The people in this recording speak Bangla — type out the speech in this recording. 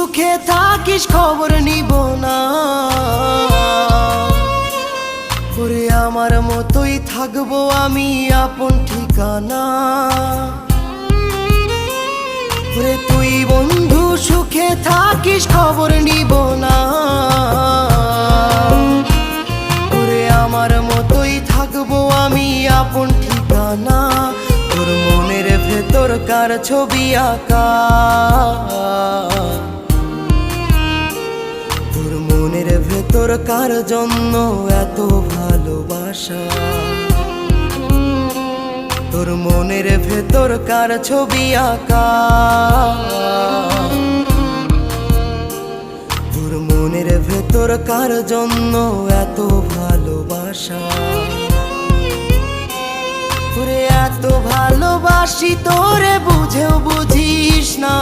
সুখে থাকিস খবর নিব না, ওরে আমার মতোই থাকবো আমি আপন ঠিকানা। ওরে তুই বন্ধু সুখে থাকিস খবর নিব না, ওরে আমার মতোই থাকবো আমি আপন ঠিকানা। তোর মনের ভেতর কার ছবি আঁকা, তোর মনের ভেতর কার জন্য এত ভালোবাসা, তোর মনের ভেতর কার ছবি আঁকা, তোর মনের ভেতর কার জন্য এত ভালোবাসা। তোরে এত ভালোবাসি তোরে বুঝেও বুঝিস না,